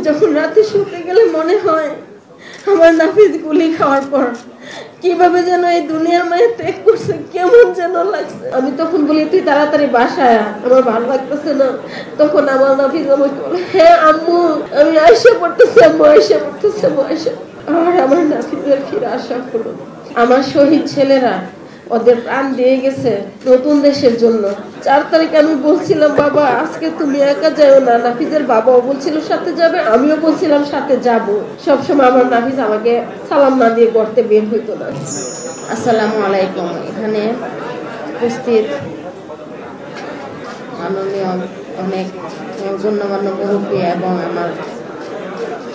যখন রাতে শুতে গেলে মনে হয় আমার নাফিজ গুলি খাওয়ার পর কিভাবে যেন এই দুনিয়ার মায়া ত্যাগ করছে, কেমন যেন লাগছে। আমি তখন বলি তুই তাড়াতাড়ি বাসায় আয়, আমার ভালো লাগতেছে না। তখন আমার নাফিজ আমাকে বলে হ্যাঁ আম্মু আমি আয়সা পড়তেছি, আম্মু আয়সা পড়তেছে, আম্মু আয়সা। আর আমার নাফিজের ফিরে আসা হলো। আমার শহীদ ছেলেরা ওদের প্রাণ দিয়ে গেছে নতুন দেশের জন্য। 4 তারিখে আমি বলছিলাম বাবা আজকে তুমি একা যাও না, নাফিজের বাবাও বলছিল সাথে যাবে, আমিও বলছিলাম সাথে যাব। সবসময় আমার নাফিজ আমাকে সালাম না দিয়ে করতে বের হইতো না। আসসালামু আলাইকুম। এখানে উপস্থিত মাননীয় অনেক গণ্যমান্য মুরব্বী এবং আমার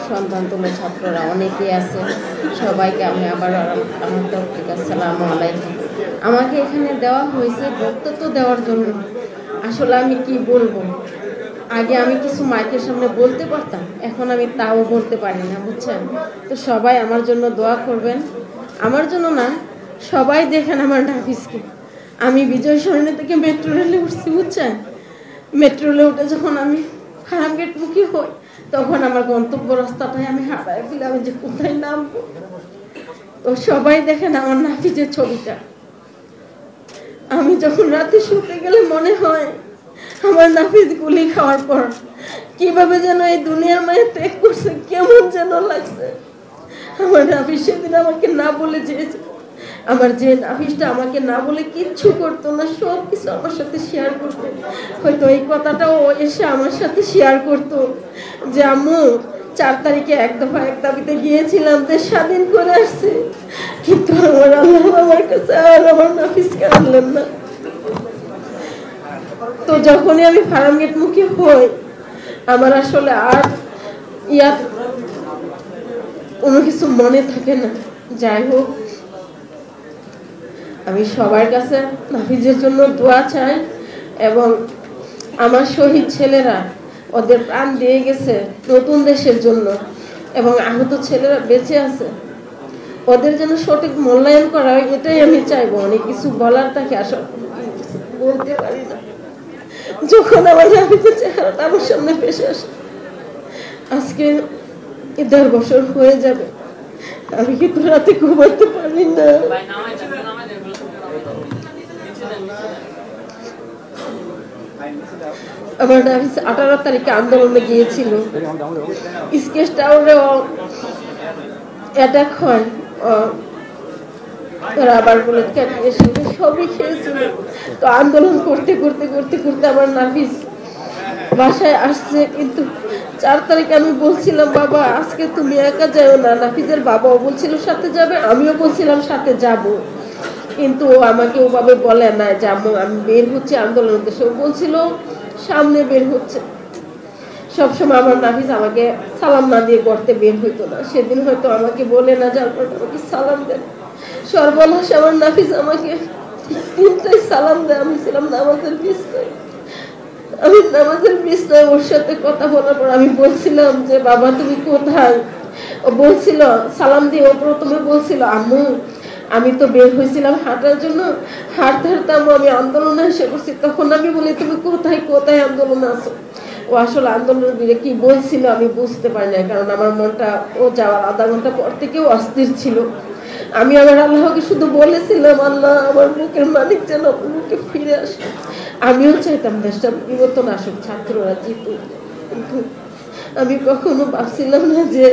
সন্তান তুলে ছাত্ররা অনেকেই আছে, সবাইকে আমি আবার আমার তরফ থেকে আসসালামু আলাইকুম। আমাকে এখানে দেওয়া হয়েছে বক্তব্য দেওয়ার জন্য। আসলে আমি কি বলবো, আগে আমি কিছু মাইকের সামনে বলতে পারতাম, এখন আমি তাও বলতে পারি না, বুঝছেন। তো সবাই আমার জন্য দোয়া করবেন, আমার জন্য না, সবাই দেখেন আমার নাফিজকে। আমি বিজয় সরণি থেকে মেট্রো রেলে উঠছি, বুঝছেন। মেট্রো রেলে উঠে যখন আমি ফার্মগেট মুখী হই তখন আমার গন্তব্য রাস্তাটাই আমি হারাই ফেলি, আমি যে কোথায় নামবো। তো সবাই দেখেন আমার নাফিজের ছবিটা। আমি যখন রাতে শুতে গেলে মনে হয় আমার নাফিজ গুলি খাওয়ার পর কিভাবে যেন এই দুনিয়ার মায়া ত্যাগ করছে, কেমন যেন লাগছে। আমার নাফিজ সেদিন আমাকে না বলে যেয়েছে, আমার যে নাফিজটা আমাকে না বলে কিচ্ছু করতো না, সব কিছু আমার সাথে শেয়ার করতো। হয়তো এই কথাটাও এসে আমার সাথে শেয়ার করতো যে আম্মু 4 তারিখে এক দফা এক দাবিতে গিয়েছিলাম, দেশ স্বাধীন করে আসছে, কিন্তু আমার আল্লাহ আমার কাছে আর আমার নাফিজকে আনলেন না। তো যখনই আমি ফার্মগেট মুখী হই আমার আসলে আর কোনো কিছু মনে থাকে না। যাই হোক, আমি সবার কাছে নাফিজের জন্য দোয়া চাই এবং আমার শহীদ ছেলেরা ওদের প্রাণ দিয়ে গেছে নতুন দেশের জন্য এবং আহত ছেলেরা বেঁচে আছে, ওদের যেন সঠিক মূল্যায়ন করা হয়, এটাই আমি চাইবো। অনেক কিছু বলার থাকে, আসলে বলতে পারি না। যখন আমার নাফিজের চেহারাটা আমার সামনে ভেসে আসে, আজকে 1.5 বছর হয়ে যাবে, আমি কিন্তু রাতে ঘুমাতে পারি না। আমার নাফিজ 18 তারিখে আন্দোলনে গিয়েছিল, স্কেচ টাওয়ারে অ্যাটাক হয়, রাবার বুলেট কাটিয়েছিল, সবই খেয়েছিল। তো আন্দোলন করতে করতে করতে করতে আমার নাফিজ বাসায় আসছে, কিন্তু 4 তারিখে আমি বলছিলাম বাবা আজকে তুমি একা যাও না, নাফিজের বাবাও বলছিল সাথে যাবে, আমিও বলছিলাম সাথে যাব, কিন্তু ও আমাকে ওভাবে বলে না যে আম্মু আমি বের হচ্ছে আন্দোলন উদ্দেশ্যে, ও বলছিল সামনে বের হচ্ছে। সবসময় আমার নাফিজ আমাকে সালাম না দিয়ে করতে বের হইতো না, সেদিন হয়তো আমাকে বলে না যার পর আমাকে সালাম দেন। সর্বনাশ আমার নাফিজ আমাকে 3টায় সালাম দেয়। আমি ছিলাম নামাজের বিছনায়, আমি নামাজের বিছনায় ওর সাথে কথা বলার পর আমি বলছিলাম যে বাবা তুমি কোথায়। ও বলছিল সালাম দিয়ে, ও প্রথমে বলছিল আম্মু আমি তো বের হয়েছিলাম হাঁটার জন্য, হাঁটতে হাঁটতে আমি আন্দোলনে এসে করছি। তখন আমি বলি তুমি কোথায় কোথায় আন্দোলনে আছো। ও আসলে আন্দোলনের দিকে কি বলছিল আমি বুঝতে পারি না, কারণ আমার মনটা ও যাওয়ার আধা ঘন্টা পর থেকেও অস্থির ছিল। আমি আমার আল্লাহকে শুধু বলেছিলাম আল্লাহ আমার বুকের মালিক যেন বুকে ফিরে আসে। আমিও চাইতাম দেশটা বিবর্তন আসুক, ছাত্ররা জিতুক, কিন্তু আমি কখনো ভাবছিলাম না যে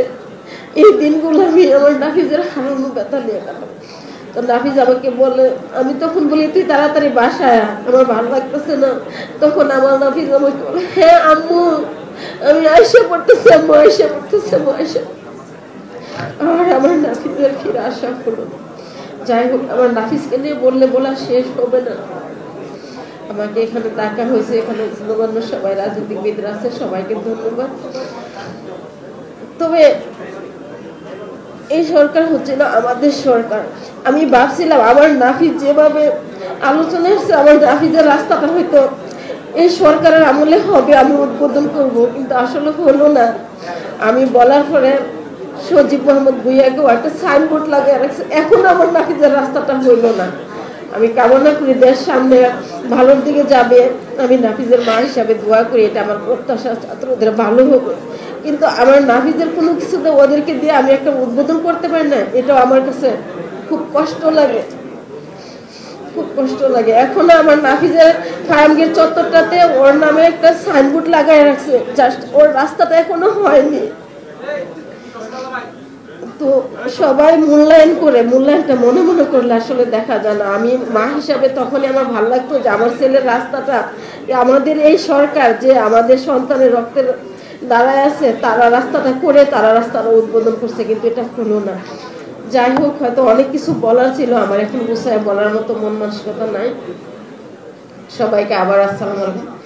এই দিনগুলো আমি আমার নাফিজের হারানো ব্যথা নিয়ে কাটাবো। তো নাফিজ আমাকে বলে, আমি তখন বলি তুই তাড়াতাড়ি বাসায় আয়, আমার ভালো লাগতেছে না। তখন আমার নাফিজ আমাকে বলে হ্যাঁ আম্মু আমি আয়সা পড়তেছি, আম্মু আয়সা পড়তেছি, আম্মু আয়সা। আর আমার নাফিজের ফিরে আসা হলো। যাই হোক, আমার নাফিজকে নিয়ে বললে বলা শেষ হবে না। আমাকে এখানে ডাকা হয়েছে, এখানে গণ্যমান্য সবাই রাজনীতিবিদরা আছে, সবাইকে ধন্যবাদ। তবে এই সরকার হচ্ছে না আমাদের সরকার। আমি ভাবছিলাম আমার নাফিজ যেভাবে আলোচনা এসছে, আমার নাফিজের রাস্তাটা হয়তো এই সরকারের আমলে হবে, আমি উদ্বোধন করব, কিন্তু আসলে হলো না। আমি বলার পরে সজীব মোহাম্মদ ভুইয়াকেও একটা সাইনবোর্ড লাগিয়ে রাখছে, এখন আমার নাফিজের রাস্তাটা হইল না। আমি কামনা করি দেশ সামনে ভালোর দিকে যাবে। আমি নাফিজের মা হিসাবে দোয়া করি, এটা আমার প্রত্যাশা ছাত্রদের ভালো হবে। কিন্তু আমার নাফিজের কোনো কিছুতে ওদেরকে দিয়ে আমি একটা উদ্বোধন করতে পারি না, এটাও আমার কাছে খুব কষ্ট লাগে, খুব কষ্ট লাগে। এখনো আমার নাফিজের ফার্মগেট চত্বরটাতে ওর নামে একটা সাইনবোর্ড লাগাই রাখছে, জাস্ট ওর রাস্তাটা এখনো হয়নি। তো সবাই মূল্যায়ন করে, মূল্যায়নটা মনে মনে করলে আসলে দেখা যায় না। আমি মা হিসাবে তখনই আমার ভালো লাগতো যে আমার ছেলের রাস্তাটা, আমাদের এই সরকার যে আমাদের সন্তানের রক্তের দাঁড়ায় আছে, তারা রাস্তাটা করে তারা রাস্তাটা উদ্বোধন করছে, কিন্তু এটা হলো না। যাই হোক, হয়তো অনেক কিছু বলার ছিল, আমার এখন গুছায় বলার মতো মন মানসিকতা নাই। সবাইকে আবার আসসালামু আলাইকুম।